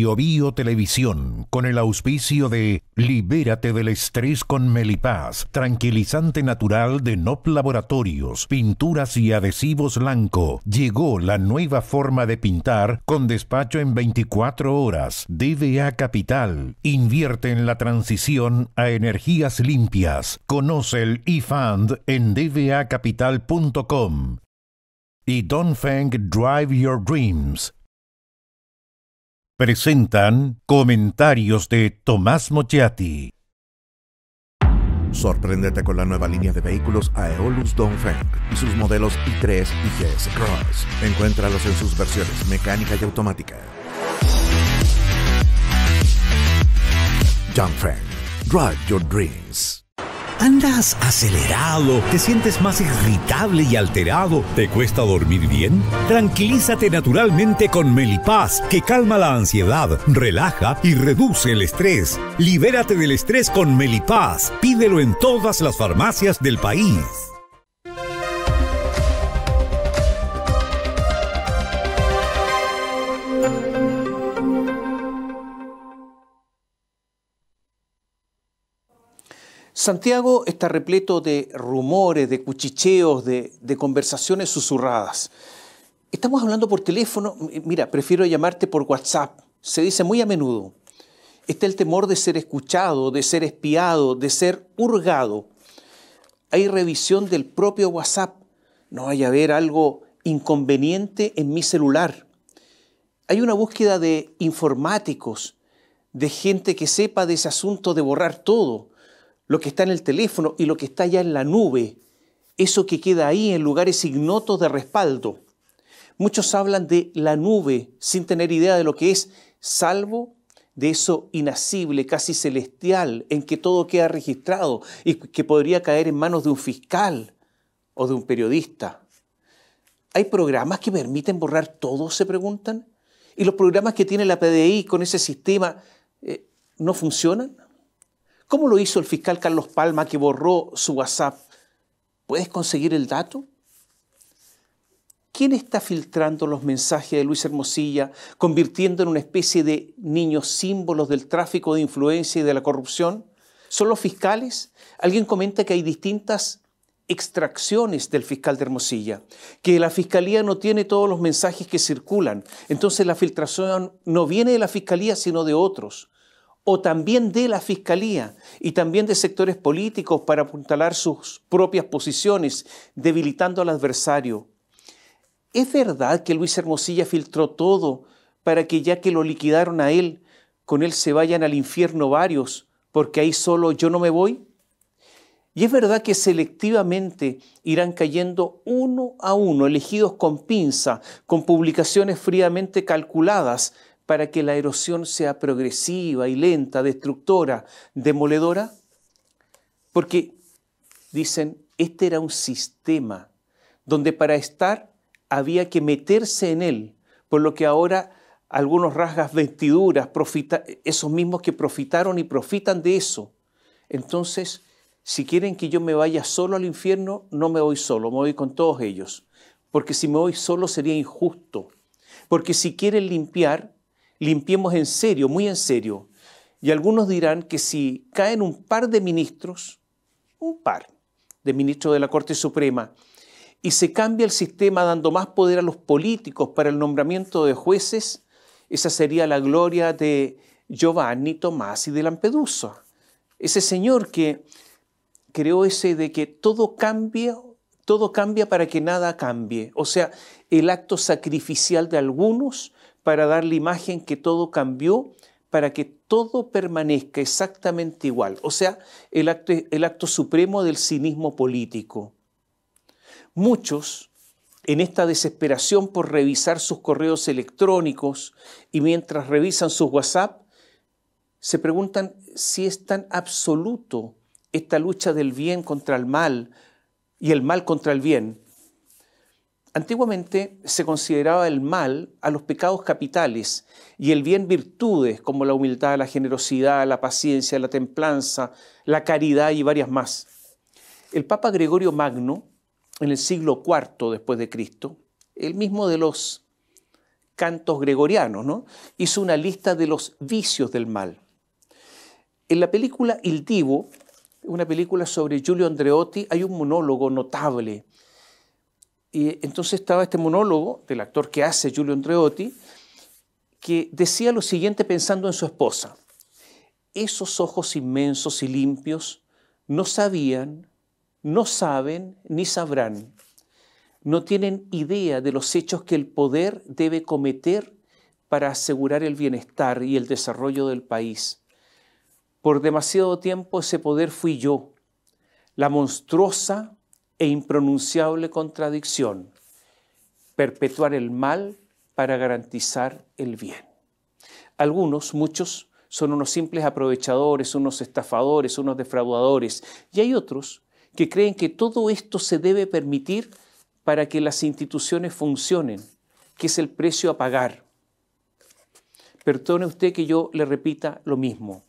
Bio Bio Televisión, con el auspicio de Libérate del estrés con Melipaz, tranquilizante natural de NOP Laboratorios, pinturas y adhesivos Lanco. Llegó la nueva forma de pintar con despacho en 24 horas. DBA Capital, invierte en la transición a energías limpias. Conoce el eFund en dbacapital.com. Y Dongfeng Drive Your Dreams presentan comentarios de Tomás Mochiati. Sorpréndete con la nueva línea de vehículos Aeolus Dongfeng y sus modelos i3 y GS Cross. Encuéntralos en sus versiones mecánica y automática. Dongfeng, Drive Your Dreams. ¿Andas acelerado? ¿Te sientes más irritable y alterado? ¿Te cuesta dormir bien? Tranquilízate naturalmente con Melipaz, que calma la ansiedad, relaja y reduce el estrés. Libérate del estrés con Melipaz. Pídelo en todas las farmacias del país. Santiago está repleto de rumores, de cuchicheos, de conversaciones susurradas. Estamos hablando por teléfono. Mira, prefiero llamarte por WhatsApp. Se dice muy a menudo. Está el temor de ser escuchado, de ser espiado, de ser hurgado. Hay revisión del propio WhatsApp. No vaya a haber algo inconveniente en mi celular. Hay una búsqueda de informáticos, de gente que sepa de ese asunto de borrar todo. Lo que está en el teléfono y lo que está ya en la nube, eso que queda ahí en lugares ignotos de respaldo. Muchos hablan de la nube sin tener idea de lo que es, salvo de eso inasible, casi celestial, en que todo queda registrado y que podría caer en manos de un fiscal o de un periodista. ¿Hay programas que permiten borrar todo?, se preguntan. ¿Y los programas que tiene la PDI con ese sistema no funcionan? ¿Cómo lo hizo el fiscal Carlos Palma, que borró su WhatsApp? ¿Puedes conseguir el dato? ¿Quién está filtrando los mensajes de Luis Hermosilla, convirtiendo en una especie de niños símbolos del tráfico de influencia y de la corrupción? ¿Son los fiscales? Alguien comenta que hay distintas extracciones del fiscal de Hermosilla, que la fiscalía no tiene todos los mensajes que circulan. Entonces la filtración no viene de la fiscalía, sino de otros. O también de la Fiscalía y también de sectores políticos para apuntalar sus propias posiciones, debilitando al adversario. ¿Es verdad que Luis Hermosilla filtró todo para que ya que lo liquidaron a él, con él se vayan al infierno varios, porque ahí solo yo no me voy? ¿Y es verdad que selectivamente irán cayendo uno a uno, elegidos con pinza, con publicaciones fríamente calculadas, para que la erosión sea progresiva y lenta, destructora, demoledora? Porque, dicen, este era un sistema donde para estar había que meterse en él, por lo que ahora algunos rasgas vestiduras, esos mismos que profitaron y profitan de eso. Entonces, si quieren que yo me vaya solo al infierno, no me voy solo, me voy con todos ellos. Porque si me voy solo sería injusto. Porque si quieren limpiar, limpiemos en serio, muy en serio. Y algunos dirán que si caen un par de ministros de la Corte Suprema, y se cambia el sistema dando más poder a los políticos para el nombramiento de jueces, esa sería la gloria de Giovanni Tomasi de Lampedusa. Ese señor que creó ese de que todo cambia para que nada cambie. O sea, el acto sacrificial de algunos para dar la imagen que todo cambió, para que todo permanezca exactamente igual. O sea, el acto supremo del cinismo político. Muchos, en esta desesperación por revisar sus correos electrónicos y mientras revisan sus WhatsApp, se preguntan si es tan absoluto esta lucha del bien contra el mal y el mal contra el bien. Antiguamente se consideraba el mal a los pecados capitales y el bien virtudes como la humildad, la generosidad, la paciencia, la templanza, la caridad y varias más. El Papa Gregorio Magno, en el siglo IV después de Cristo, el mismo de los cantos gregorianos, ¿no? Hizo una lista de los vicios del mal. En la película Il Divo, una película sobre Giulio Andreotti, hay un monólogo notable. Y entonces estaba este monólogo del actor que hace Giulio Andreotti, que decía lo siguiente pensando en su esposa: esos ojos inmensos y limpios no sabían, no saben ni sabrán. No tienen idea de los hechos que el poder debe cometer para asegurar el bienestar y el desarrollo del país. Por demasiado tiempo ese poder fui yo, la monstruosa e impronunciable contradicción: perpetuar el mal para garantizar el bien. Algunos, muchos, son unos simples aprovechadores, unos estafadores, unos defraudadores, y hay otros que creen que todo esto se debe permitir para que las instituciones funcionen, que es el precio a pagar. Perdone usted que yo le repita lo mismo.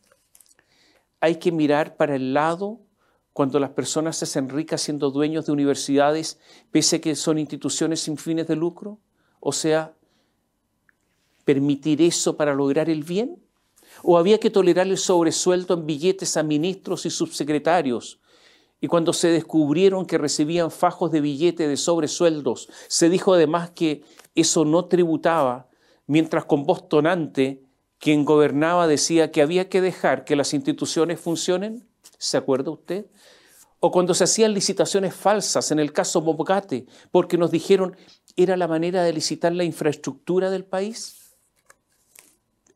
Hay que mirar para el lado cuando las personas se hacen ricas siendo dueños de universidades, pese a que son instituciones sin fines de lucro. O sea, ¿permitir eso para lograr el bien? ¿O había que tolerar el sobresueldo en billetes a ministros y subsecretarios? Y cuando se descubrieron que recibían fajos de billetes de sobresueldos, se dijo además que eso no tributaba, mientras con voz tonante quien gobernaba decía que había que dejar que las instituciones funcionen. ¿Se acuerda usted? O cuando se hacían licitaciones falsas, en el caso Bobcate, porque nos dijeron era la manera de licitar la infraestructura del país.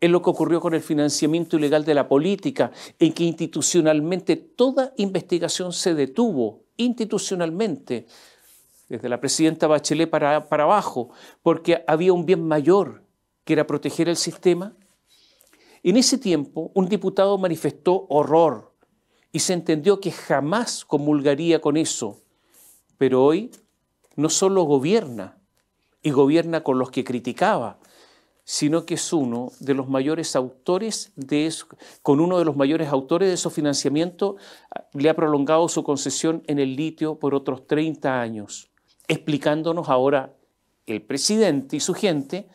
Es lo que ocurrió con el financiamiento ilegal de la política, en que institucionalmente toda investigación se detuvo, institucionalmente, desde la presidenta Bachelet para abajo, porque había un bien mayor, que era proteger el sistema. En ese tiempo, un diputado manifestó horror y se entendió que jamás comulgaría con eso. Pero hoy no solo gobierna, y gobierna con los que criticaba, sino que es uno de los mayores autores de eso, con uno de los mayores autores de esos financiamientos, le ha prolongado su concesión en el litio por otros 30 años, explicándonos ahora el presidente y su gente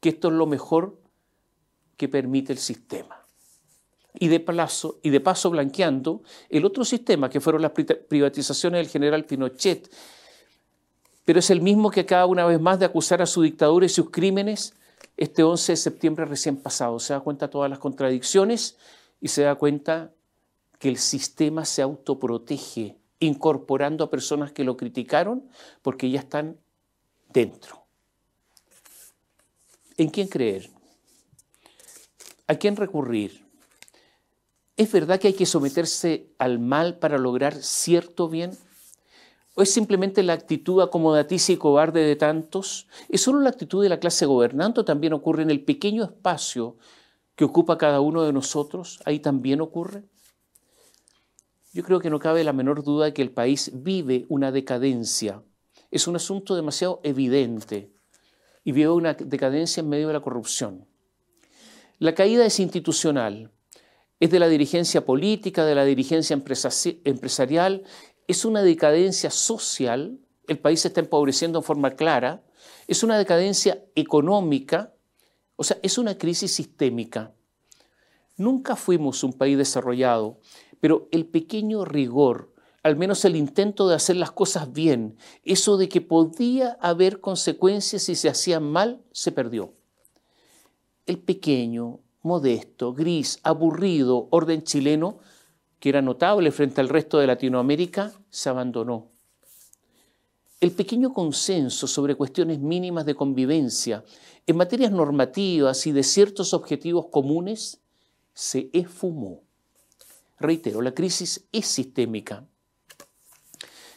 que esto es lo mejor que permite el sistema. Y de paso blanqueando el otro sistema, que fueron las privatizaciones del general Pinochet, pero es el mismo que acaba una vez más de acusar a su dictadura y sus crímenes este 11 de septiembre recién pasado. Se da cuenta de todas las contradicciones y se da cuenta que el sistema se autoprotege, incorporando a personas que lo criticaron porque ya están dentro. ¿En quién creer? ¿A quién recurrir? ¿Es verdad que hay que someterse al mal para lograr cierto bien? ¿O es simplemente la actitud acomodaticia y cobarde de tantos? ¿Es solo la actitud de la clase gobernante o también ocurre en el pequeño espacio que ocupa cada uno de nosotros? ¿Ahí también ocurre? Yo creo que no cabe la menor duda de que el país vive una decadencia. Es un asunto demasiado evidente y vive una decadencia en medio de la corrupción. La caída es institucional, es de la dirigencia política, de la dirigencia empresarial. Es una decadencia social, el país se está empobreciendo en forma clara, es una decadencia económica, o sea, es una crisis sistémica. Nunca fuimos un país desarrollado, pero el pequeño rigor, al menos el intento de hacer las cosas bien, eso de que podía haber consecuencias si se hacían mal, se perdió. El pequeño, modesto, gris, aburrido orden chileno, que era notable frente al resto de Latinoamérica, se abandonó. El pequeño consenso sobre cuestiones mínimas de convivencia, en materias normativas y de ciertos objetivos comunes, se esfumó. Reitero, la crisis es sistémica.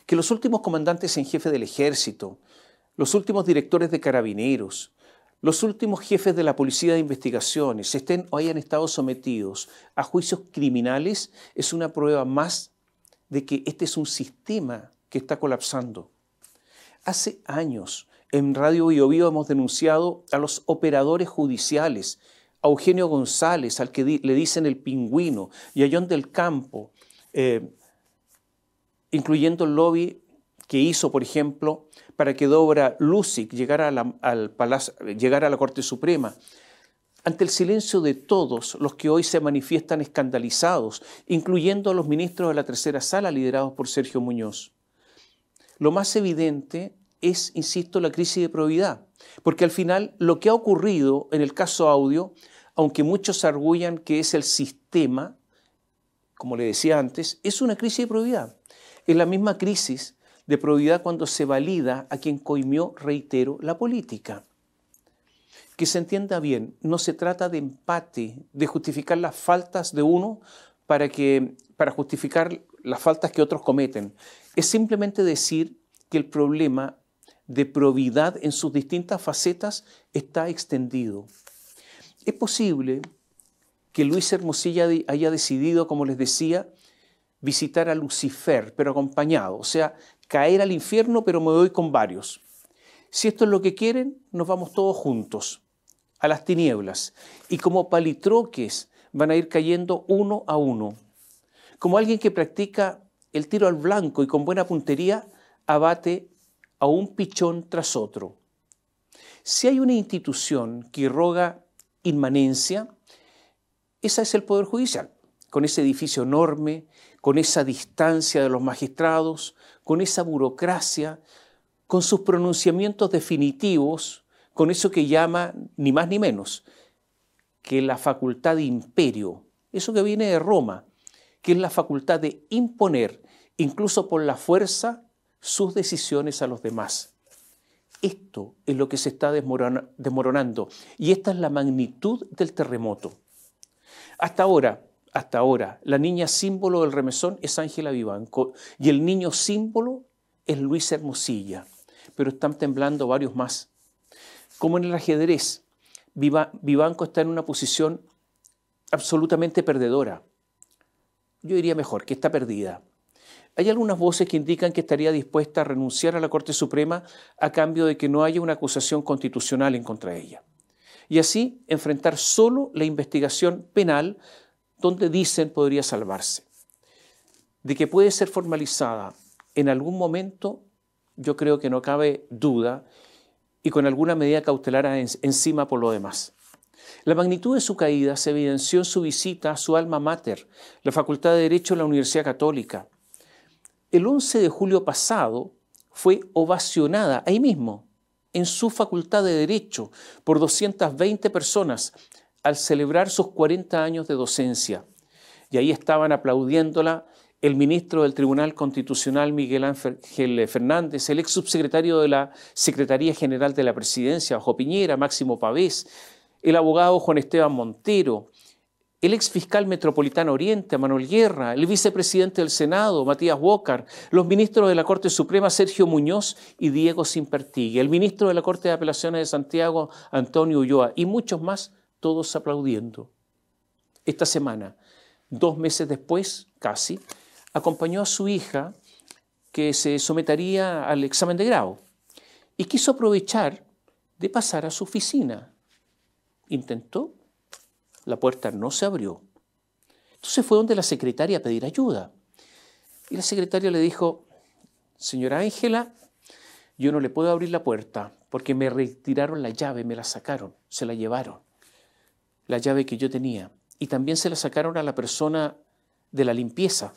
Que los últimos comandantes en jefe del ejército, los últimos directores de carabineros, los últimos jefes de la policía de investigaciones estén o hayan estado sometidos a juicios criminales es una prueba más de que este es un sistema que está colapsando. Hace años en Radio Bio Bio hemos denunciado a los operadores judiciales, a Eugenio González, al que le dicen el pingüino, y a John del Campo, incluyendo el lobby que hizo, por ejemplo, para que Dobra Lusic llegara a la Corte Suprema, ante el silencio de todos los que hoy se manifiestan escandalizados, incluyendo a los ministros de la tercera sala liderados por Sergio Muñoz. Lo más evidente es, insisto, la crisis de probidad, porque al final lo que ha ocurrido en el caso Audio, aunque muchos arguyan que es el sistema, como le decía antes, es una crisis de probidad. Es la misma crisis de probidad cuando se valida a quien coimió, reitero, la política. Que se entienda bien, no se trata de empate, de justificar las faltas de uno para justificar las faltas que otros cometen. Es simplemente decir que el problema de probidad en sus distintas facetas está extendido. Es posible que Luis Hermosilla haya decidido, como les decía, visitar a Lucifer, pero acompañado, o sea, caer al infierno, pero me voy con varios. Si esto es lo que quieren, nos vamos todos juntos a las tinieblas, y como palitroques van a ir cayendo uno a uno. Como alguien que practica el tiro al blanco y con buena puntería abate a un pichón tras otro. Si hay una institución que irroga inmanencia, esa es el Poder Judicial, con ese edificio enorme, con esa distancia de los magistrados, con esa burocracia, con sus pronunciamientos definitivos, con eso que llama ni más ni menos que la facultad de imperio, eso que viene de Roma, que es la facultad de imponer, incluso por la fuerza, sus decisiones a los demás. Esto es lo que se está desmoronando y esta es la magnitud del terremoto. Hasta ahora, la niña símbolo del remesón es Ángela Vivanco y el niño símbolo es Luis Hermosilla, pero están temblando varios más. Como en el ajedrez, Vivanco está en una posición absolutamente perdedora. Yo diría mejor, que está perdida. Hay algunas voces que indican que estaría dispuesta a renunciar a la Corte Suprema a cambio de que no haya una acusación constitucional en contra de ella. Y así enfrentar solo la investigación penal donde dicen podría salvarse. De que puede ser formalizada en algún momento, yo creo que no cabe duda, y con alguna medida cautelar encima por lo demás. La magnitud de su caída se evidenció en su visita a su alma mater, la Facultad de Derecho de la Universidad Católica. El 11 de julio pasado fue ovacionada ahí mismo, en su Facultad de Derecho, por 220 personas al celebrar sus 40 años de docencia. Y ahí estaban aplaudiéndola el ministro del Tribunal Constitucional Miguel Ángel Fernández, el ex subsecretario de la Secretaría General de la Presidencia, bajo Piñera, Máximo Pavés, el abogado Juan Esteban Montero, el ex fiscal metropolitano Oriente, Manuel Guerra, el vicepresidente del Senado, Matías Walker, los ministros de la Corte Suprema, Sergio Muñoz y Diego Simpertigui, el ministro de la Corte de Apelaciones de Santiago, Antonio Ulloa, y muchos más, todos aplaudiendo. Esta semana, 2 meses después, casi, acompañó a su hija que se sometería al examen de grado y quiso aprovechar de pasar a su oficina. Intentó, la puerta no se abrió. Entonces fue donde la secretaria a pedir ayuda. Y la secretaria le dijo, señora Ángela, yo no le puedo abrir la puerta porque me retiraron la llave, me la sacaron, se la llevaron, la llave que yo tenía. Y también se la sacaron a la persona de la limpieza.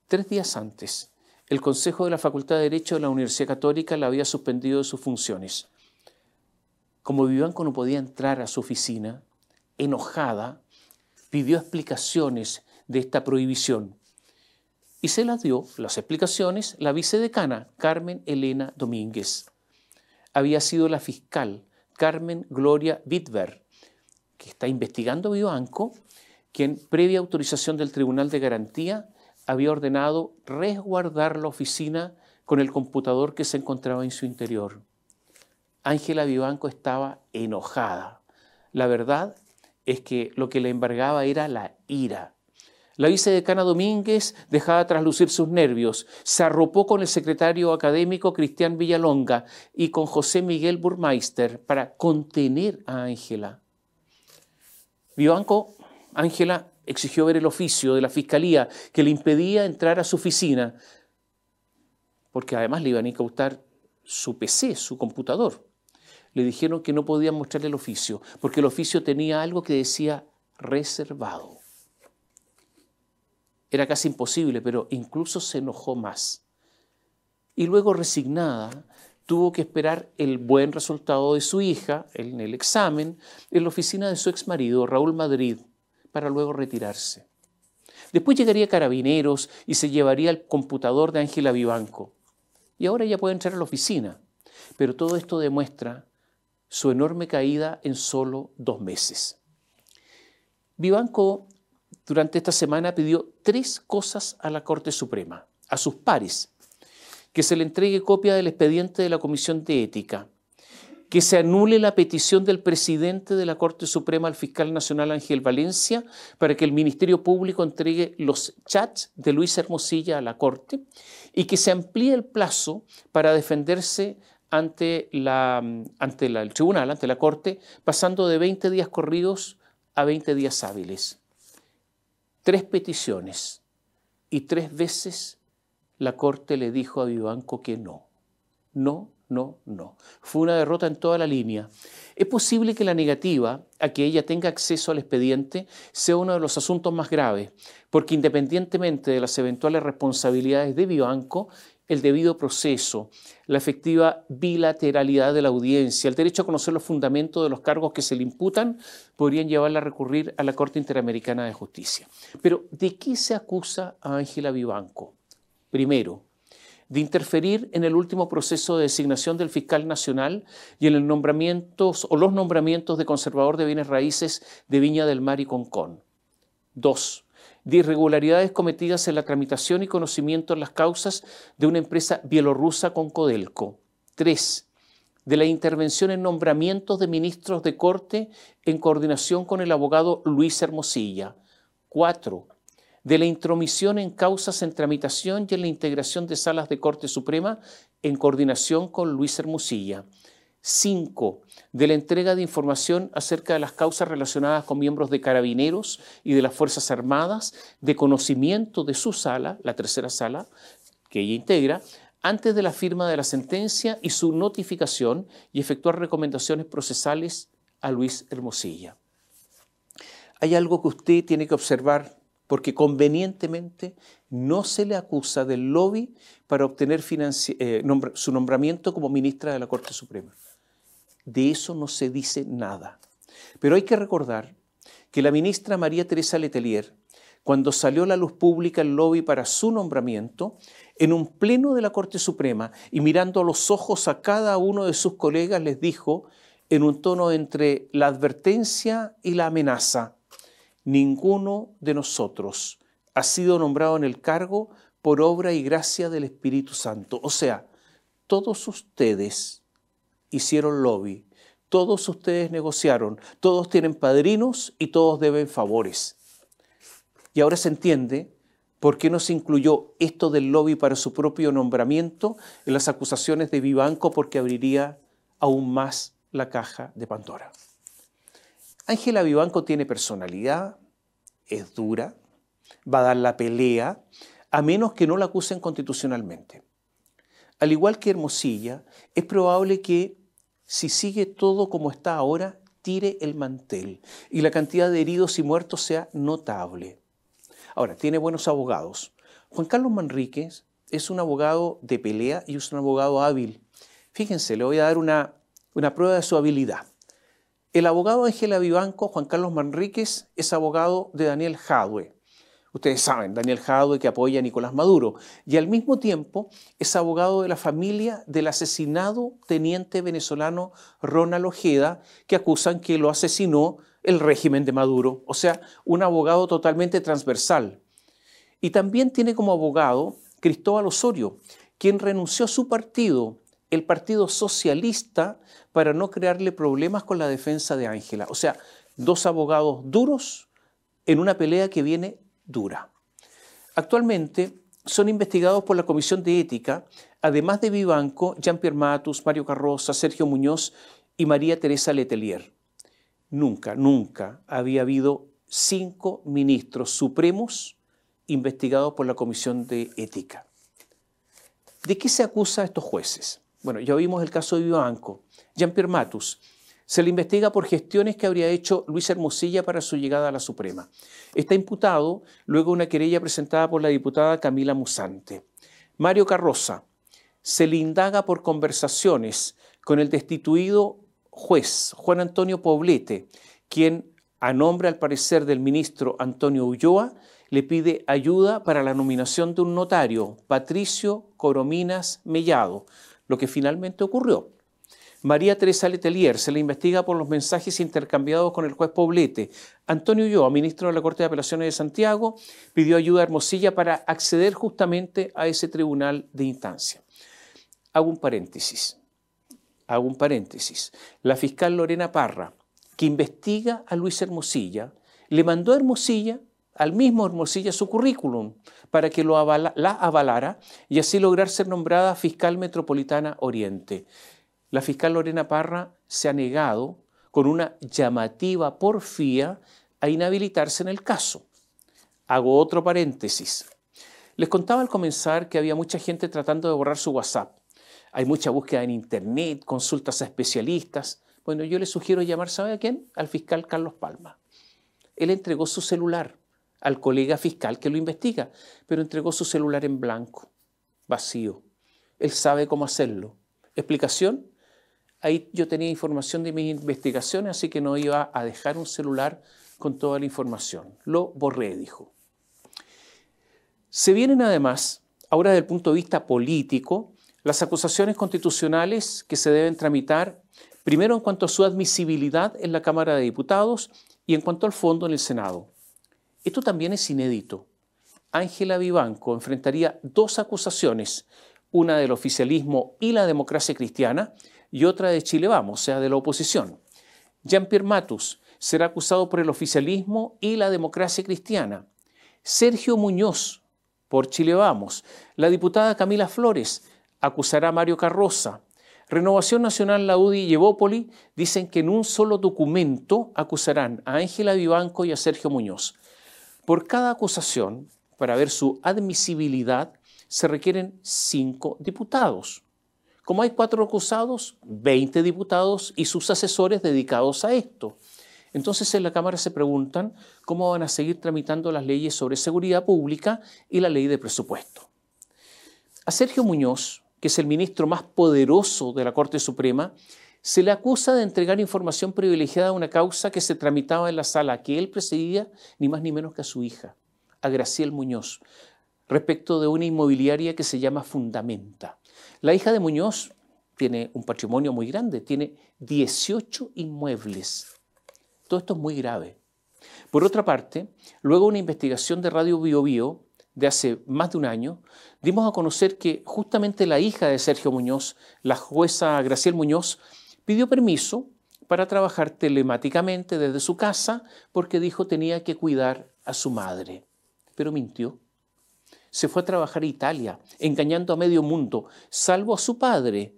3 días antes, el Consejo de la Facultad de Derecho de la Universidad Católica la había suspendido de sus funciones. Como Vivanco no podía entrar a su oficina, enojada, pidió explicaciones de esta prohibición. Y se las dio, las explicaciones, la vicedecana Carmen Elena Domínguez. Había sido la fiscal Carmen Gloria Wittberg, que está investigando a Vivanco, quien, previa autorización del Tribunal de Garantía, había ordenado resguardar la oficina con el computador que se encontraba en su interior. Ángela Vivanco estaba enojada. La verdad es que lo que le embargaba era la ira. La vicedecana Domínguez dejaba traslucir sus nervios, se arropó con el secretario académico Cristian Villalonga y con José Miguel Burmeister para contener a Ángela. Vivanco, Ángela, exigió ver el oficio de la Fiscalía que le impedía entrar a su oficina. porque además le iban a incautar su PC, su computador. Le dijeron que no podían mostrarle el oficio, porque el oficio tenía algo que decía reservado. Era casi imposible, pero incluso se enojó más. Y luego, resignada, tuvo que esperar el buen resultado de su hija en el examen en la oficina de su exmarido, Raúl Madrid, para luego retirarse. Después llegaría Carabineros y se llevaría el computador de Ángela Vivanco. Y ahora ella puede entrar a la oficina. Pero todo esto demuestra su enorme caída en solo 2 meses. Vivanco, durante esta semana, pidió 3 cosas a la Corte Suprema, a sus pares: que se le entregue copia del expediente de la Comisión de Ética, que se anule la petición del presidente de la Corte Suprema al fiscal nacional Ángel Valencia para que el Ministerio Público entregue los chats de Luis Hermosilla a la Corte y que se amplíe el plazo para defenderse ante el tribunal, ante la Corte, pasando de 20 días corridos a 20 días hábiles. 3 peticiones y 3 veces la Corte le dijo a Vivanco que no. No. Fue una derrota en toda la línea. Es posible que la negativa a que ella tenga acceso al expediente sea uno de los asuntos más graves, porque independientemente de las eventuales responsabilidades de Vivanco, el debido proceso, la efectiva bilateralidad de la audiencia, el derecho a conocer los fundamentos de los cargos que se le imputan, podrían llevarla a recurrir a la Corte Interamericana de Justicia. Pero, ¿de qué se acusa a Ángela Vivanco? Primero, de interferir en el último proceso de designación del fiscal nacional y en los nombramientos de conservador de bienes raíces de Viña del Mar y Concón. 2. De irregularidades cometidas en la tramitación y conocimiento en las causas de una empresa bielorrusa con Codelco. 3. De la intervención en nombramientos de ministros de Corte en coordinación con el abogado Luis Hermosilla. 4. De la intromisión en causas en tramitación y en la integración de salas de Corte Suprema en coordinación con Luis Hermosilla. 5. De la entrega de información acerca de las causas relacionadas con miembros de Carabineros y de las Fuerzas Armadas, de conocimiento de su sala, la tercera sala que ella integra, antes de la firma de la sentencia y su notificación, y efectuar recomendaciones procesales a Luis Hermosilla. Hay algo que usted tiene que observar, porque convenientemente no se le acusa del lobby para obtener su nombramiento como ministra de la Corte Suprema. De eso no se dice nada. Pero hay que recordar que la ministra María Teresa Letelier, cuando salió a la luz pública el lobby para su nombramiento, en un pleno de la Corte Suprema y mirando a los ojos a cada uno de sus colegas, les dijo en un tono entre la advertencia y la amenaza: ninguno de nosotros ha sido nombrado en el cargo por obra y gracia del Espíritu Santo. O sea, todos ustedes hicieron lobby, todos ustedes negociaron, todos tienen padrinos y todos deben favores. Y ahora se entiende por qué no se incluyó esto del lobby para su propio nombramiento en las acusaciones de Vivanco, porque abriría aún más la caja de Pandora. Ángela Vivanco tiene personalidad, es dura, va a dar la pelea, a menos que no la acusen constitucionalmente. Al igual que Hermosilla, es probable que, si sigue todo como está ahora, tire el mantel y la cantidad de heridos y muertos sea notable. Ahora, tiene buenos abogados. Juan Carlos Manríquez es un abogado de pelea y es un abogado hábil. Fíjense, le voy a dar una prueba de su habilidad. El abogado Ángela Vivanco, Juan Carlos Manríquez, es abogado de Daniel Jadue. Ustedes saben, Daniel Jadue, que apoya a Nicolás Maduro, y al mismo tiempo es abogado de la familia del asesinado teniente venezolano Ronald Ojeda, que acusan que lo asesinó el régimen de Maduro. O sea, un abogado totalmente transversal. Y también tiene como abogado Cristóbal Osorio, quien renunció a su partido, el Partido Socialista, para no crearle problemas con la defensa de Ángela. O sea, 2 abogados duros en una pelea que viene dura. Actualmente son investigados por la Comisión de Ética, además de Vivanco, Jean-Pierre Matus, Mario Carroza, Sergio Muñoz y María Teresa Letelier. Nunca había habido 5 ministros supremos investigados por la Comisión de Ética. ¿De qué se acusa a estos jueces? Bueno, ya vimos el caso de Vivanco. Jean-Pierre Matus. Se le investiga por gestiones que habría hecho Luis Hermosilla para su llegada a la Suprema. Está imputado luego de una querella presentada por la diputada Camila Musante. Mario Carroza. Se le indaga por conversaciones con el destituido juez Juan Antonio Poblete, quien, a nombre al parecer del ministro Antonio Ulloa, le pide ayuda para la nominación de un notario, Patricio Corominas Mellado, lo que finalmente ocurrió. María Teresa Letelier se le investiga por los mensajes intercambiados con el juez Poblete. Antonio Ulloa, ministro de la Corte de Apelaciones de Santiago, pidió ayuda a Hermosilla para acceder justamente a ese tribunal de instancia. Hago un paréntesis. La fiscal Lorena Parra, que investiga a Luis Hermosilla, le mandó a Hermosilla, al mismo Hermosilla, su currículum para que la avalara y así lograr ser nombrada fiscal metropolitana Oriente. La fiscal Lorena Parra se ha negado, con una llamativa porfía, a inhabilitarse en el caso. Hago otro paréntesis. Les contaba al comenzar que había mucha gente tratando de borrar su WhatsApp. Hay mucha búsqueda en internet, consultas a especialistas. Bueno, yo les sugiero llamar, ¿sabe a quién? Al fiscal Carlos Palma. Él entregó su celular al colega fiscal que lo investiga, pero entregó su celular en blanco, vacío. Él sabe cómo hacerlo. ¿Explicación? Ahí yo tenía información de mis investigaciones, así que no iba a dejar un celular con toda la información. Lo borré, dijo. Se vienen además, ahora desde el punto de vista político, las acusaciones constitucionales que se deben tramitar, primero en cuanto a su admisibilidad en la Cámara de Diputados y en cuanto al fondo en el Senado. Esto también es inédito. Ángela Vivanco enfrentaría dos acusaciones, una del oficialismo y la democracia cristiana y otra de Chile Vamos, o sea, de la oposición. Jean-Pierre Matus será acusado por el oficialismo y la democracia cristiana. Sergio Muñoz, por Chile Vamos. La diputada Camila Flores acusará a Mario Carroza. Renovación Nacional, la UDI y Evópoli dicen que en un solo documento acusarán a Ángela Vivanco y a Sergio Muñoz. Por cada acusación, para ver su admisibilidad, se requieren 5 diputados. Como hay 4 acusados, 20 diputados y sus asesores dedicados a esto. Entonces en la Cámara se preguntan cómo van a seguir tramitando las leyes sobre seguridad pública y la ley de presupuesto. A Sergio Muñoz, que es el ministro más poderoso de la Corte Suprema, se le acusa de entregar información privilegiada a una causa que se tramitaba en la sala que él presidía, ni más ni menos que a su hija, a Graciel Muñoz, respecto de una inmobiliaria que se llama Fundamenta. La hija de Muñoz tiene un patrimonio muy grande, tiene 18 inmuebles. Todo esto es muy grave. Por otra parte, luego de una investigación de Radio Bio Bio de hace más de un año, dimos a conocer que justamente la hija de Sergio Muñoz, la jueza Graciel Muñoz, pidió permiso para trabajar telemáticamente desde su casa porque dijo tenía que cuidar a su madre. Pero mintió. Se fue a trabajar a Italia, engañando a medio mundo, salvo a su padre,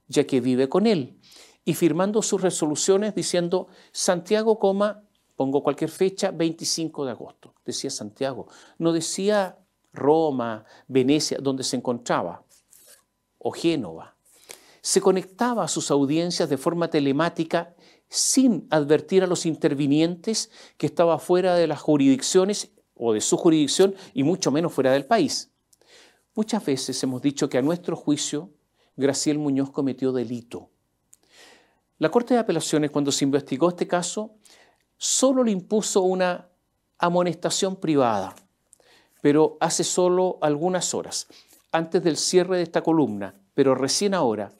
ya que vive con él, y firmando sus resoluciones diciendo Santiago, pongo cualquier fecha, 25 de agosto. Decía Santiago, no decía Roma, Venecia, donde se encontraba, o Génova. Se conectaba a sus audiencias de forma telemática sin advertir a los intervinientes que estaba fuera de las jurisdicciones o de su jurisdicción y mucho menos fuera del país. Muchas veces hemos dicho que a nuestro juicio Graciel Muñoz cometió delito. La Corte de Apelaciones, cuando se investigó este caso, solo le impuso una amonestación privada, pero hace solo algunas horas, antes del cierre de esta columna, pero recién ahora,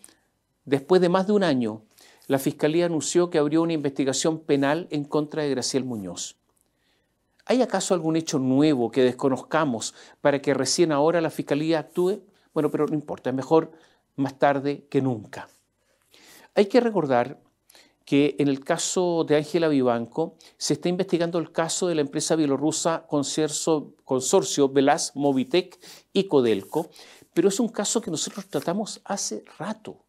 después de más de un año, la Fiscalía anunció que abrió una investigación penal en contra de Graciel Muñoz. ¿Hay acaso algún hecho nuevo que desconozcamos para que recién ahora la Fiscalía actúe? Bueno, pero no importa, es mejor más tarde que nunca. Hay que recordar que en el caso de Ángela Vivanco se está investigando el caso de la empresa bielorrusa Consorcio Velaz Movitec y Codelco, pero es un caso que nosotros tratamos hace rato,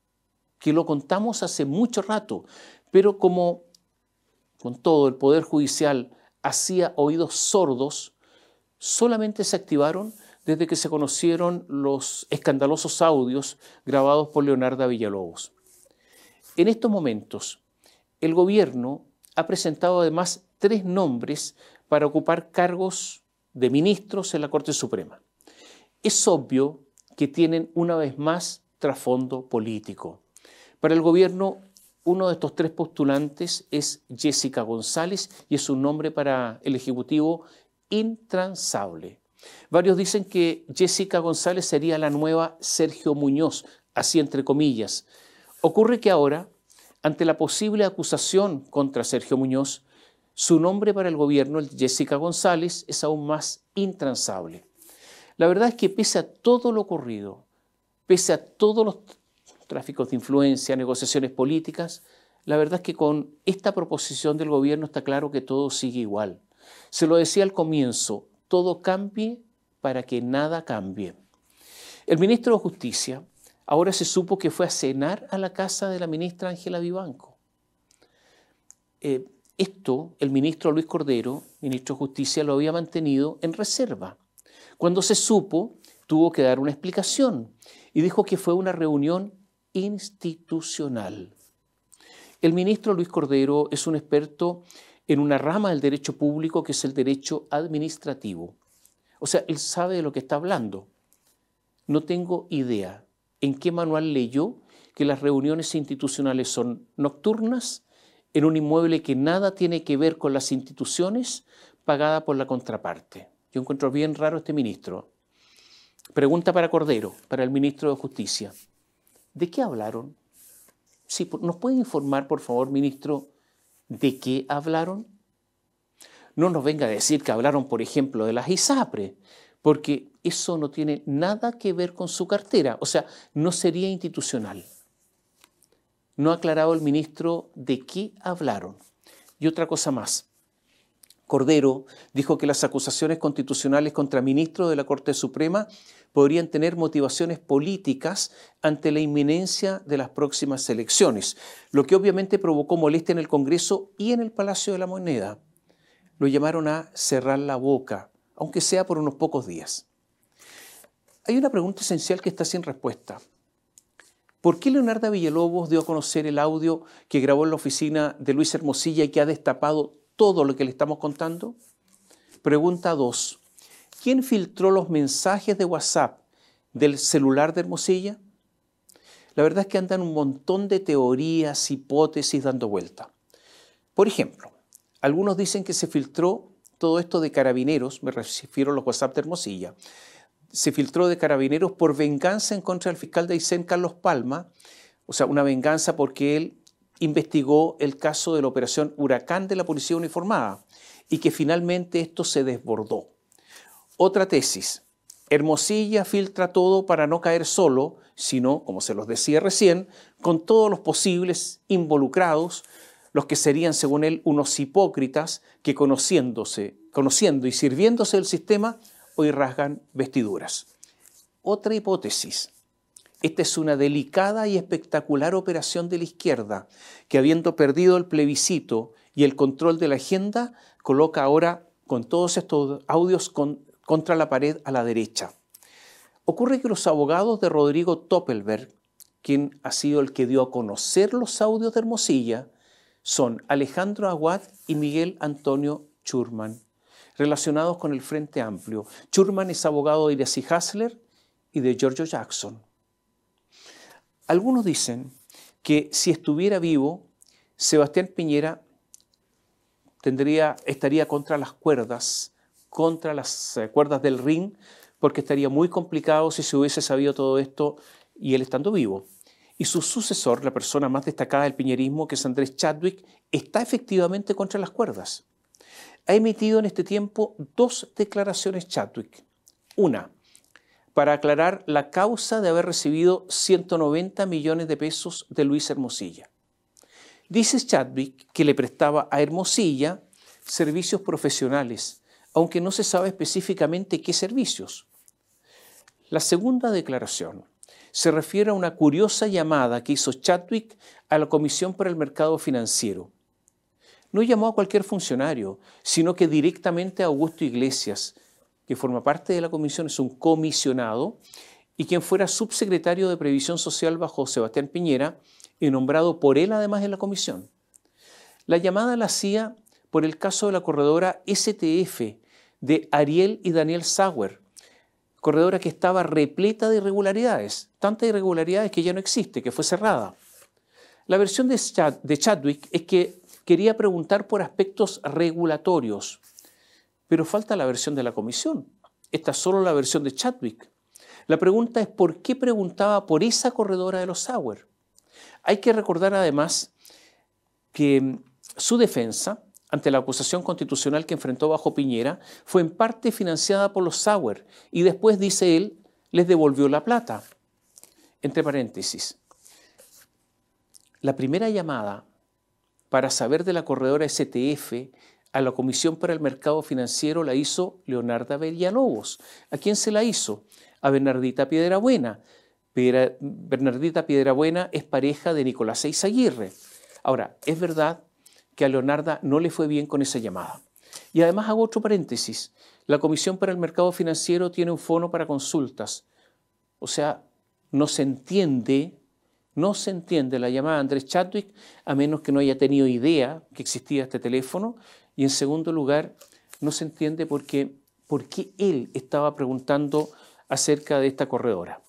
que lo contamos hace mucho rato, pero como con todo el Poder Judicial hacía oídos sordos, solamente se activaron desde que se conocieron los escandalosos audios grabados por Leonardo Villalobos. En estos momentos, el gobierno ha presentado además 3 nombres para ocupar cargos de ministros en la Corte Suprema. Es obvio que tienen una vez más trasfondo político. Para el gobierno, uno de estos 3 postulantes es Jessica González y es un nombre para el Ejecutivo intransable. Varios dicen que Jessica González sería la nueva Sergio Muñoz, así entre comillas. Ocurre que ahora, ante la posible acusación contra Sergio Muñoz, su nombre para el gobierno, el de Jessica González, es aún más intransable. La verdad es que pese a todo lo ocurrido, pese a todos los tráficos de influencia, negociaciones políticas, la verdad es que con esta proposición del gobierno está claro que todo sigue igual. Se lo decía al comienzo, todo cambie para que nada cambie. El ministro de Justicia ahora se supo que fue a cenar a la casa de la ministra Ángela Vivanco. Esto el ministro Luis Cordero, ministro de Justicia, lo había mantenido en reserva. Cuando se supo, tuvo que dar una explicación y dijo que fue una reunión institucional. El ministro Luis Cordero es un experto en una rama del derecho público que es el derecho administrativo. O sea, él sabe de lo que está hablando. No tengo idea en qué manual leyó que las reuniones institucionales son nocturnas, en un inmueble que nada tiene que ver con las instituciones, pagada por la contraparte. Yo encuentro bien raro este ministro. Pregunta para Cordero, para el ministro de Justicia. ¿De qué hablaron? Sí, ¿nos puede informar, por favor, ministro, de qué hablaron? No nos venga a decir que hablaron, por ejemplo, de las ISAPRE, porque eso no tiene nada que ver con su cartera, o sea, no sería institucional. No ha aclarado el ministro de qué hablaron. Y otra cosa más. Cordero dijo que las acusaciones constitucionales contra ministros de la Corte Suprema podrían tener motivaciones políticas ante la inminencia de las próximas elecciones, lo que obviamente provocó molestia en el Congreso y en el Palacio de la Moneda. Lo llamaron a cerrar la boca, aunque sea por unos pocos días. Hay una pregunta esencial que está sin respuesta. ¿Por qué Leonardo Villalobos dio a conocer el audio que grabó en la oficina de Luis Hermosilla y que ha destapado todo lo que le estamos contando? Pregunta 2. ¿Quién filtró los mensajes de WhatsApp del celular de Hermosilla? La verdad es que andan un montón de teorías, hipótesis dando vuelta. Por ejemplo, algunos dicen que se filtró todo esto de Carabineros, me refiero a los WhatsApp de Hermosilla, se filtró de Carabineros por venganza en contra del fiscal de Aysén, Carlos Palma, o sea, una venganza porque él investigó el caso de la operación Huracán de la Policía Uniformada y que finalmente esto se desbordó. Otra tesis, Hermosilla filtra todo para no caer solo, sino, como se los decía recién, con todos los posibles involucrados, los que serían, según él, unos hipócritas que conociendo y sirviéndose del sistema, hoy rasgan vestiduras. Otra hipótesis. Esta es una delicada y espectacular operación de la izquierda que, habiendo perdido el plebiscito y el control de la agenda, coloca ahora con todos estos audios contra la pared a la derecha. Ocurre que los abogados de Rodrigo Toppelberg, quien ha sido el que dio a conocer los audios de Hermosilla, son Alejandro Aguad y Miguel Antonio Schurman, relacionados con el Frente Amplio. Schurman es abogado de Iracy Hasler y de Giorgio Jackson. Algunos dicen que si estuviera vivo, Sebastián Piñera estaría contra las cuerdas del ring, porque estaría muy complicado si se hubiese sabido todo esto y él estando vivo. Y su sucesor, la persona más destacada del piñerismo, que es Andrés Chadwick, está efectivamente contra las cuerdas. Ha emitido en este tiempo 2 declaraciones Chadwick. Una, para aclarar la causa de haber recibido 190 millones de pesos de Luis Hermosilla. Dice Chadwick que le prestaba a Hermosilla servicios profesionales, aunque no se sabe específicamente qué servicios. La segunda declaración se refiere a una curiosa llamada que hizo Chadwick a la Comisión para el Mercado Financiero. No llamó a cualquier funcionario, sino que directamente a Augusto Iglesias, que forma parte de la comisión, es un comisionado, y quien fuera subsecretario de Previsión Social bajo Sebastián Piñera y nombrado por él además en la comisión. La llamada la hacía por el caso de la corredora STF de Ariel y Daniel Sauer, corredora que estaba repleta de irregularidades, tantas irregularidades que ya no existe, que fue cerrada. La versión de Chadwick es que quería preguntar por aspectos regulatorios, pero falta la versión de la comisión. Esta es solo la versión de Chadwick. La pregunta es ¿por qué preguntaba por esa corredora de los Sauer? Hay que recordar además que su defensa ante la acusación constitucional que enfrentó bajo Piñera fue en parte financiada por los Sauer y después, dice él, les devolvió la plata. Entre paréntesis, la primera llamada para saber de la corredora STF a la Comisión para el Mercado Financiero la hizo Leonarda Villalobos. ¿A quién se la hizo? A Bernardita Piedrabuena. Bernardita Piedrabuena es pareja de Nicolás Eizaguirre. Ahora, es verdad que a Leonarda no le fue bien con esa llamada. Y además hago otro paréntesis. La Comisión para el Mercado Financiero tiene un fono para consultas. O sea, no se entiende la llamada de Andrés Chadwick a menos que no haya tenido idea que existía este teléfono. Y en segundo lugar, no se entiende por qué él estaba preguntando acerca de esta corredora.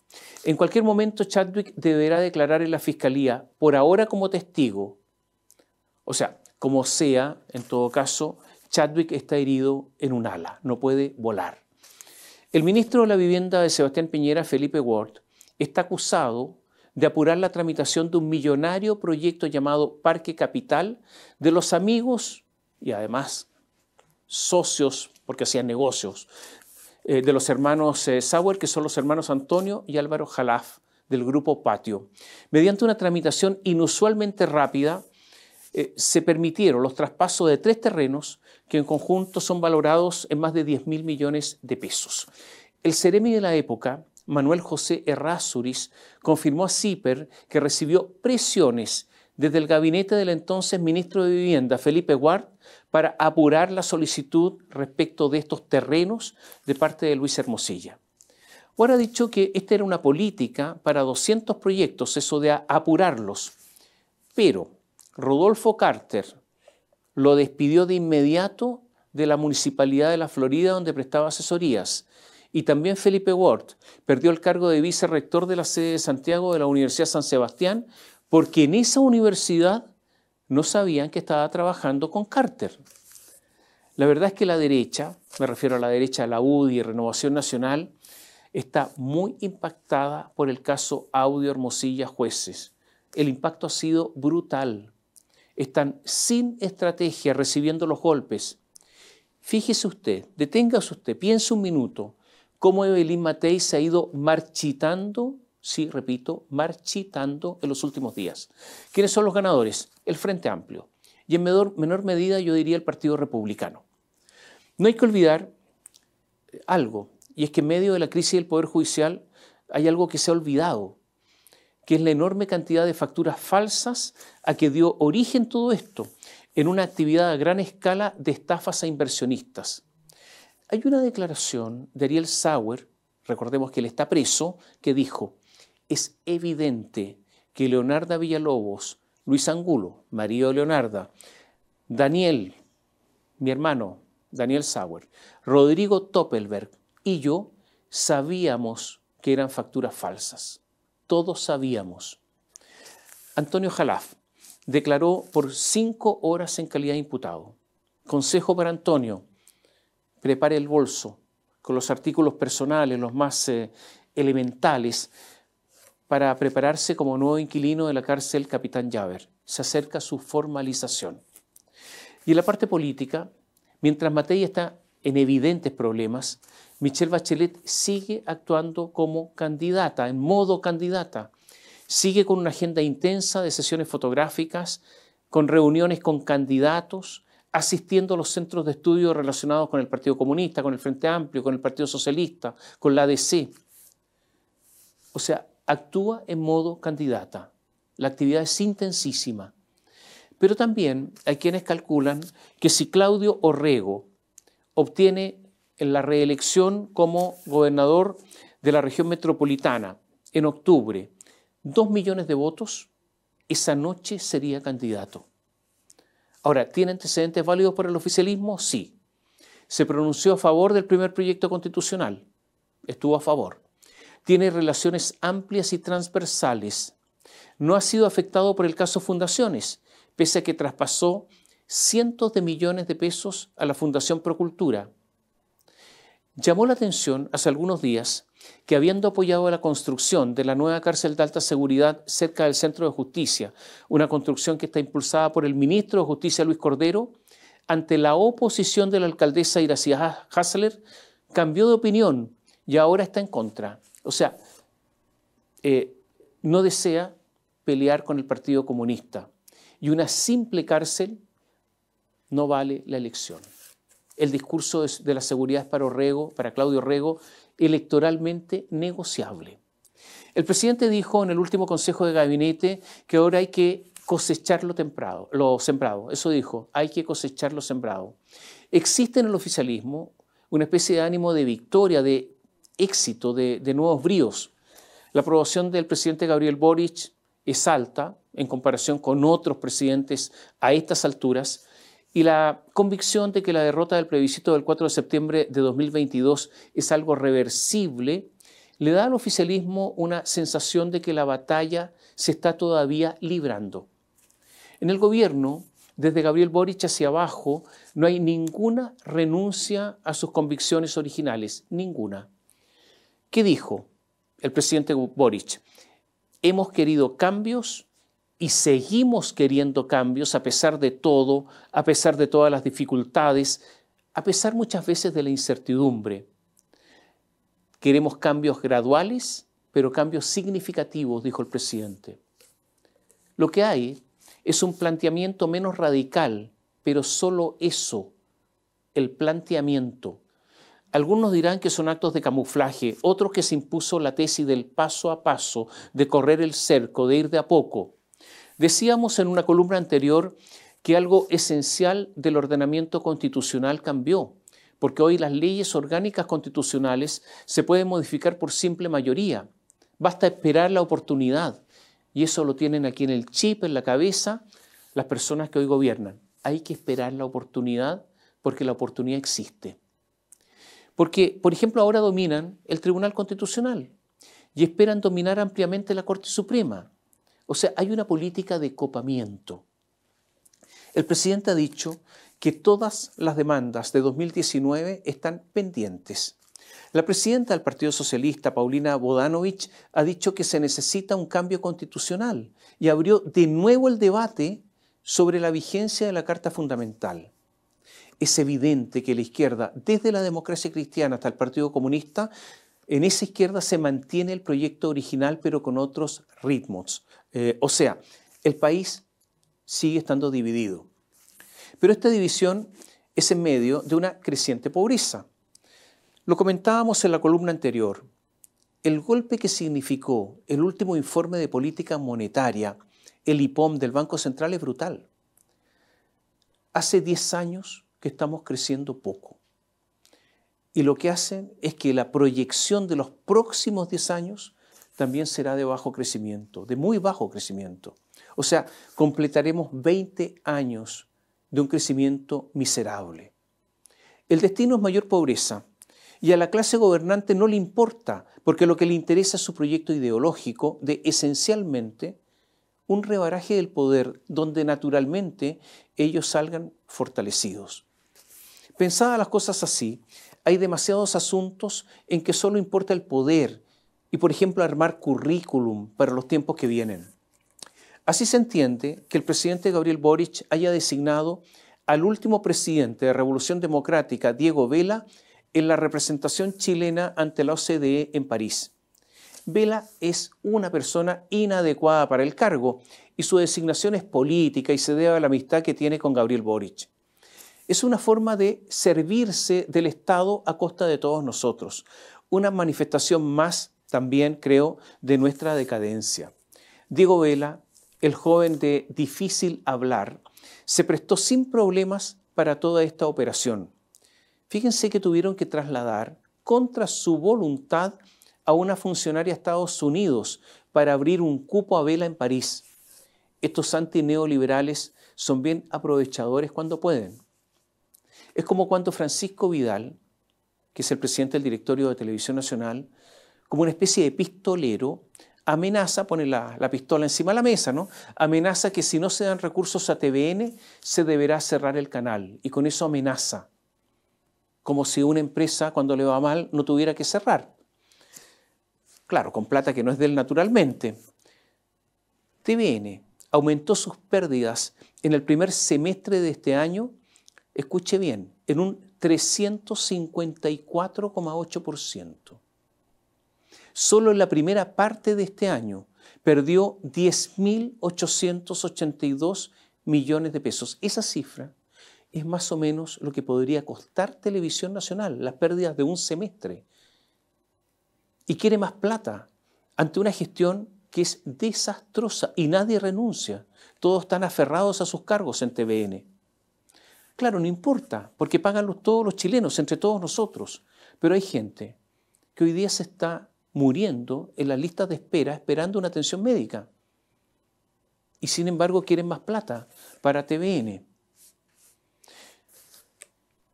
En cualquier momento Chadwick deberá declarar en la Fiscalía, por ahora como testigo. O sea, como sea, en todo caso, Chadwick está herido en un ala, no puede volar. El ministro de la Vivienda de Sebastián Piñera, Felipe Ward, está acusado de apurar la tramitación de un millonario proyecto llamado Parque Capital de los amigos y además socios, porque hacían negocios, de los hermanos Sauer, que son los hermanos Antonio y Álvaro Jalaf, del grupo Patio. Mediante una tramitación inusualmente rápida, se permitieron los traspasos de 3 terrenos que en conjunto son valorados en más de 10.000 millones de pesos. El Ceremi de la época, Manuel José Errázuriz, confirmó a CIPER que recibió presiones desde el gabinete del entonces ministro de Vivienda, Felipe Ward, para apurar la solicitud respecto de estos terrenos de parte de Luis Hermosilla. Ward ha dicho que esta era una política para 200 proyectos, eso de apurarlos, pero Rodolfo Carter lo despidió de inmediato de la Municipalidad de la Florida, donde prestaba asesorías. Y también Felipe Ward perdió el cargo de vicerrector de la sede de Santiago de la Universidad San Sebastián, porque en esa universidad no sabían que estaba trabajando con Carter. La verdad es que la derecha, me refiero a la derecha de la UDI y Renovación Nacional, está muy impactada por el caso Audio Hermosilla Jueces. El impacto ha sido brutal. Están sin estrategia recibiendo los golpes. Fíjese usted, deténgase usted, piense un minuto, cómo Evelyn Matei se ha ido marchitando, sí, repito, marchitando en los últimos días. ¿Quiénes son los ganadores? El Frente Amplio. Y en menor medida yo diría el Partido Republicano. No hay que olvidar algo, y es que en medio de la crisis del Poder Judicial hay algo que se ha olvidado, que es la enorme cantidad de facturas falsas a que dio origen todo esto, en una actividad a gran escala de estafas a inversionistas. Hay una declaración de Ariel Sauer, recordemos que él está preso, que dijo: es evidente que Leonarda Villalobos, Luis Angulo, marido de Leonarda, Daniel, mi hermano, Daniel Sauer, Rodrigo Toppelberg y yo sabíamos que eran facturas falsas. Todos sabíamos. Antonio Jalaf declaró por 5 horas en calidad de imputado. Consejo para Antonio: prepare el bolso con los artículos personales, los más elementales, para prepararse como nuevo inquilino de la cárcel Capitán Llaver. Se acerca su formalización. Y en la parte política, mientras Matei está en evidentes problemas, Michelle Bachelet sigue actuando como candidata, en modo candidata. Sigue con una agenda intensa de sesiones fotográficas, con reuniones con candidatos, asistiendo a los centros de estudio relacionados con el Partido Comunista, con el Frente Amplio, con el Partido Socialista, con la ADC. O sea, actúa en modo candidata. La actividad es intensísima. Pero también hay quienes calculan que si Claudio Orrego obtiene en la reelección como gobernador de la región metropolitana en octubre 2 millones de votos, esa noche sería candidato. Ahora, ¿tiene antecedentes válidos para el oficialismo? Sí. Se pronunció a favor del primer proyecto constitucional, estuvo a favor. Tiene relaciones amplias y transversales. No ha sido afectado por el caso Fundaciones, pese a que traspasó cientos de millones de pesos a la Fundación Procultura. Llamó la atención hace algunos días que, habiendo apoyado la construcción de la nueva cárcel de alta seguridad cerca del Centro de Justicia, una construcción que está impulsada por el ministro de Justicia Luis Cordero, ante la oposición de la alcaldesa Iracia Hasler, cambió de opinión y ahora está en contra. O sea, no desea pelear con el Partido Comunista. Y una simple cárcel no vale la elección. El discurso de la seguridad es para Claudio Rego, electoralmente negociable. El presidente dijo en el último consejo de gabinete que ahora hay que cosechar lo sembrado. Eso dijo, hay que cosechar lo sembrado. Existe en el oficialismo una especie de ánimo de victoria, de éxito, de nuevos bríos. La aprobación del presidente Gabriel Boric es alta en comparación con otros presidentes a estas alturas, y la convicción de que la derrota del plebiscito del 4 de septiembre de 2022 es algo reversible, le da al oficialismo una sensación de que la batalla se está todavía librando. En el gobierno, desde Gabriel Boric hacia abajo, no hay ninguna renuncia a sus convicciones originales, ninguna. ¿Qué dijo el presidente Boric? Hemos querido cambios y seguimos queriendo cambios a pesar de todo, a pesar de todas las dificultades, a pesar muchas veces de la incertidumbre. Queremos cambios graduales, pero cambios significativos, dijo el presidente. Lo que hay es un planteamiento menos radical, pero solo eso, el planteamiento. Algunos dirán que son actos de camuflaje, otros que se impuso la tesis del paso a paso, de correr el cerco, de ir de a poco. Decíamos en una columna anterior que algo esencial del ordenamiento constitucional cambió, porque hoy las leyes orgánicas constitucionales se pueden modificar por simple mayoría. Basta esperar la oportunidad, y eso lo tienen aquí en el chip, en la cabeza, las personas que hoy gobiernan. Hay que esperar la oportunidad porque la oportunidad existe. Porque, por ejemplo, ahora dominan el Tribunal Constitucional y esperan dominar ampliamente la Corte Suprema. O sea, hay una política de copamiento. El presidente ha dicho que todas las demandas de 2019 están pendientes. La presidenta del Partido Socialista, Paulina Bodanovich, ha dicho que se necesita un cambio constitucional y abrió de nuevo el debate sobre la vigencia de la Carta Fundamental. Es evidente que la izquierda, desde la Democracia Cristiana hasta el Partido Comunista, en esa izquierda se mantiene el proyecto original, pero con otros ritmos. O sea, el país sigue estando dividido. Pero esta división es en medio de una creciente pobreza. Lo comentábamos en la columna anterior. El golpe que significó el último informe de política monetaria, el IPOM del Banco Central, es brutal. Hace 10 años que estamos creciendo poco. Y lo que hacen es que la proyección de los próximos 10 años también será de bajo crecimiento, de muy bajo crecimiento. O sea, completaremos 20 años de un crecimiento miserable. El destino es mayor pobreza y a la clase gobernante no le importa, porque lo que le interesa es su proyecto ideológico de esencialmente un rebaraje del poder donde naturalmente ellos salgan fortalecidos. Pensadas las cosas así, hay demasiados asuntos en que solo importa el poder y, por ejemplo, armar currículum para los tiempos que vienen. Así se entiende que el presidente Gabriel Boric haya designado al último presidente de Revolución Democrática, Diego Vela, en la representación chilena ante la OCDE en París. Vela es una persona inadecuada para el cargo y su designación es política y se debe a la amistad que tiene con Gabriel Boric. Es una forma de servirse del Estado a costa de todos nosotros. Una manifestación más, también creo, de nuestra decadencia. Diego Vela, el joven de difícil hablar, se prestó sin problemas para toda esta operación. Fíjense que tuvieron que trasladar contra su voluntad a una funcionaria a Estados Unidos para abrir un cupo a vela en París. Estos antineoliberales son bien aprovechadores cuando pueden. Es como cuando Francisco Vidal, que es el presidente del directorio de Televisión Nacional, como una especie de pistolero, amenaza, pone la pistola encima de la mesa, ¿no? Amenaza que si no se dan recursos a TVN, se deberá cerrar el canal. Y con eso amenaza, como si una empresa, cuando le va mal, no tuviera que cerrar. Claro, con plata que no es de él naturalmente. TVN aumentó sus pérdidas en el primer semestre de este año, escuche bien, en un 354,8%. Solo en la primera parte de este año perdió 10.882 millones de pesos. Esa cifra es más o menos lo que podría costar Televisión Nacional, las pérdidas de un semestre. Y quiere más plata ante una gestión que es desastrosa y nadie renuncia. Todos están aferrados a sus cargos en TVN. Claro, no importa, porque pagan todos los chilenos, entre todos nosotros. Pero hay gente que hoy día se está muriendo en las listas de espera esperando una atención médica. Y sin embargo quieren más plata para TVN.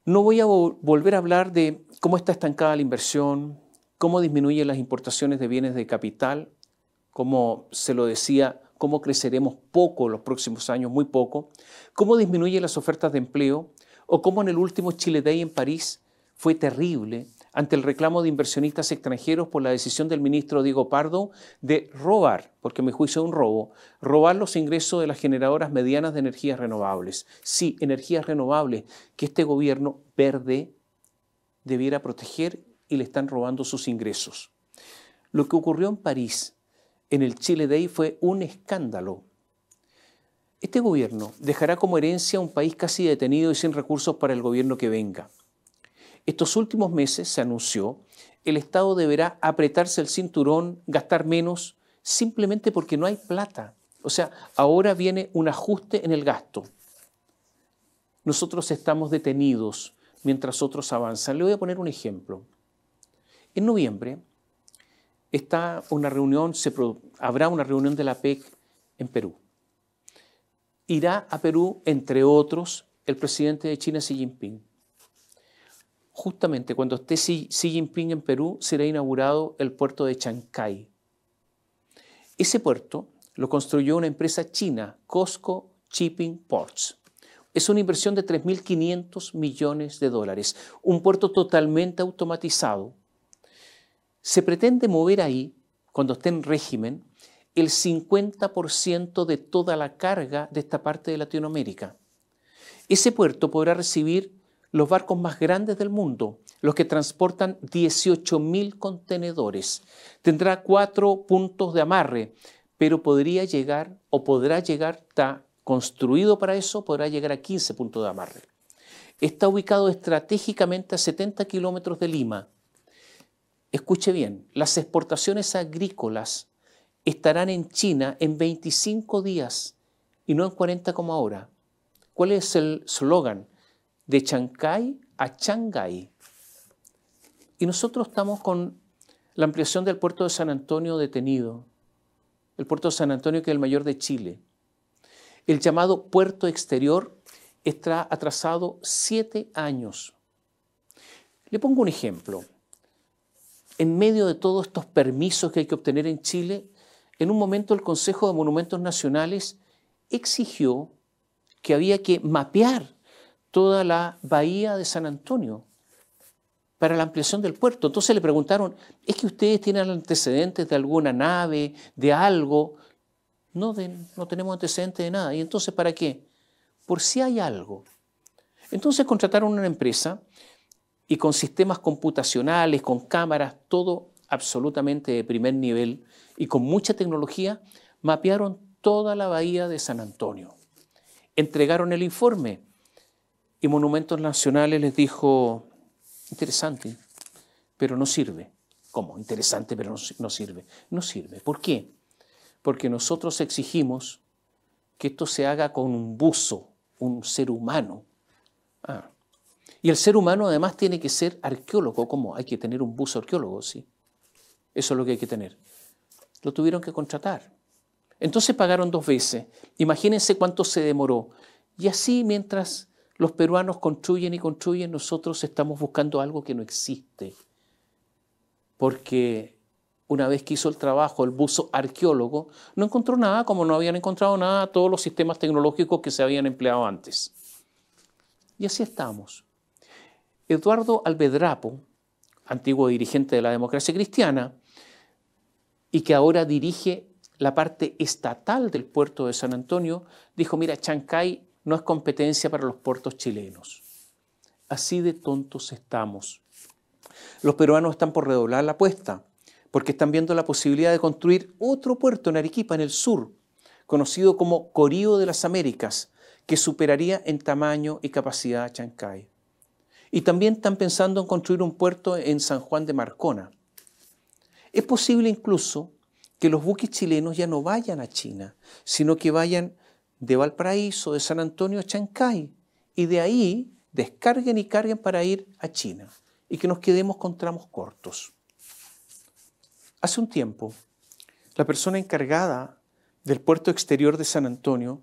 No voy a volver a hablar de cómo está estancada la inversión, cómo disminuyen las importaciones de bienes de capital, como se lo decía, cómo creceremos poco los próximos años, muy poco, cómo disminuyen las ofertas de empleo, o cómo en el último Chile Day en París fue terrible ante el reclamo de inversionistas extranjeros por la decisión del ministro Diego Pardo de robar, porque a mi juicio es un robo, robar los ingresos de las generadoras medianas de energías renovables. Sí, energías renovables que este gobierno verde debiera proteger y le están robando sus ingresos. Lo que ocurrió en París en el Chile Day fue un escándalo. Este gobierno dejará como herencia un país casi detenido y sin recursos para el gobierno que venga. Estos últimos meses se anunció, el Estado deberá apretarse el cinturón, gastar menos, simplemente porque no hay plata. O sea, ahora viene un ajuste en el gasto. Nosotros estamos detenidos mientras otros avanzan. Le voy a poner un ejemplo. En noviembre habrá una reunión de la PEC en Perú. Irá a Perú, entre otros, el presidente de China, Xi Jinping. Justamente cuando esté Xi Jinping en Perú, será inaugurado el puerto de Chancay. Ese puerto lo construyó una empresa china, COSCO Shipping Ports. Es una inversión de 3.500 millones de dólares, un puerto totalmente automatizado. Se pretende mover ahí, cuando esté en régimen, el 50% de toda la carga de esta parte de Latinoamérica. Ese puerto podrá recibir los barcos más grandes del mundo, los que transportan 18.000 contenedores. Tendrá 4 puntos de amarre, pero podrá llegar, está construido para eso, podrá llegar a 15 puntos de amarre. Está ubicado estratégicamente a 70 kilómetros de Lima. Escuche bien, las exportaciones agrícolas estarán en China en 25 días y no en 40 como ahora. ¿Cuál es el slogan? De Chancay a Shanghái. Y nosotros estamos con la ampliación del puerto de San Antonio detenido. El puerto de San Antonio, que es el mayor de Chile. El llamado puerto exterior está atrasado 7 años. Le pongo un ejemplo. En medio de todos estos permisos que hay que obtener en Chile, en un momento el Consejo de Monumentos Nacionales exigió que había que mapear toda la bahía de San Antonio para la ampliación del puerto. Entonces le preguntaron, ¿es que ustedes tienen antecedentes de alguna nave, de algo? No tenemos antecedentes de nada. ¿Y entonces para qué? Por si hay algo. Entonces contrataron una empresa y con sistemas computacionales, con cámaras, todo absolutamente de primer nivel y con mucha tecnología, mapearon toda la bahía de San Antonio. Entregaron el informe y Monumentos Nacionales les dijo, interesante, pero no sirve. ¿Cómo? Interesante, pero no sirve. No sirve. ¿Por qué? Porque nosotros exigimos que esto se haga con un buzo, un ser humano. Y el ser humano además tiene que ser arqueólogo. ¿Cómo? Hay que tener un buzo arqueólogo, sí. Eso es lo que hay que tener. Lo tuvieron que contratar. Entonces pagaron 2 veces. Imagínense cuánto se demoró. Y así mientras los peruanos construyen y construyen, nosotros estamos buscando algo que no existe. Porque una vez que hizo el trabajo el buzo arqueólogo, no encontró nada, como no habían encontrado nada todos los sistemas tecnológicos que se habían empleado antes. Y así estamos. Eduardo Alvedrapo, antiguo dirigente de la Democracia Cristiana, y que ahora dirige la parte estatal del puerto de San Antonio, dijo, mira, Chancay no es competencia para los puertos chilenos. Así de tontos estamos. Los peruanos están por redoblar la apuesta, porque están viendo la posibilidad de construir otro puerto en Arequipa, en el sur, conocido como Corío de las Américas, que superaría en tamaño y capacidad a Chancay. Y también están pensando en construir un puerto en San Juan de Marcona. Es posible incluso que los buques chilenos ya no vayan a China, sino que vayan de Valparaíso, de San Antonio a Chancay, y de ahí descarguen y carguen para ir a China, y que nos quedemos con tramos cortos. Hace un tiempo, la persona encargada del puerto exterior de San Antonio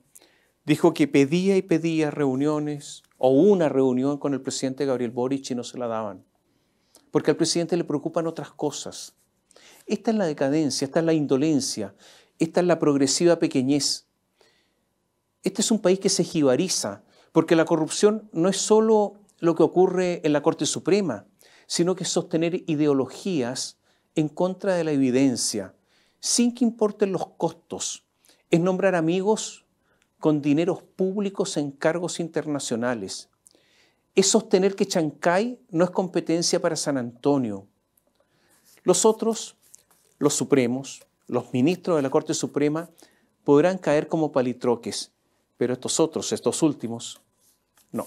dijo que pedía y pedía reuniones o una reunión con el presidente Gabriel Boric y no se la daban, porque al presidente le preocupan otras cosas. Esta es la decadencia, esta es la indolencia, esta es la progresiva pequeñez. Este es un país que se jibariza, porque la corrupción no es solo lo que ocurre en la Corte Suprema, sino que es sostener ideologías en contra de la evidencia, sin que importen los costos. Es nombrar amigos con dineros públicos en cargos internacionales. Es sostener que Chancay no es competencia para San Antonio. Los otros, los supremos, los ministros de la Corte Suprema, podrán caer como palitroques, pero estos otros, estos últimos, no.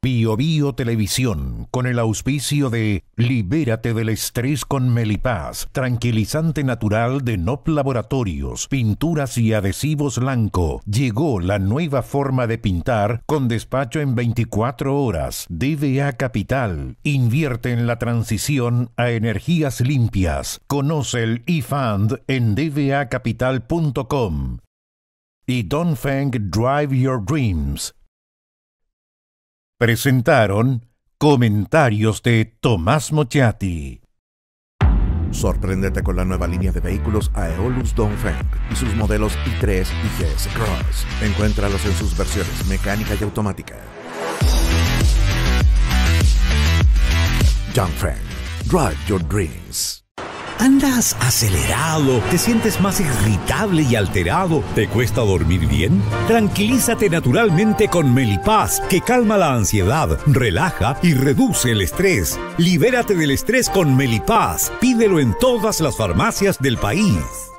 Bio Bio Televisión, con el auspicio de Libérate del estrés con Melipaz, tranquilizante natural de NOP Laboratorios, pinturas y adhesivos Lanco. Llegó la nueva forma de pintar con despacho en 24 horas. DVA Capital, invierte en la transición a energías limpias. Conoce el eFund en dvacapital.com. Y Dongfeng Drive Your Dreams presentaron comentarios de Tomás Mochati. Sorpréndete con la nueva línea de vehículos Aeolus Dongfeng y sus modelos i3 y GS Cross. Encuéntralos en sus versiones mecánica y automática. Dongfeng, drive your dreams. ¿Andas acelerado? ¿Te sientes más irritable y alterado? ¿Te cuesta dormir bien? Tranquilízate naturalmente con Melipaz, que calma la ansiedad, relaja y reduce el estrés. Libérate del estrés con Melipaz. Pídelo en todas las farmacias del país.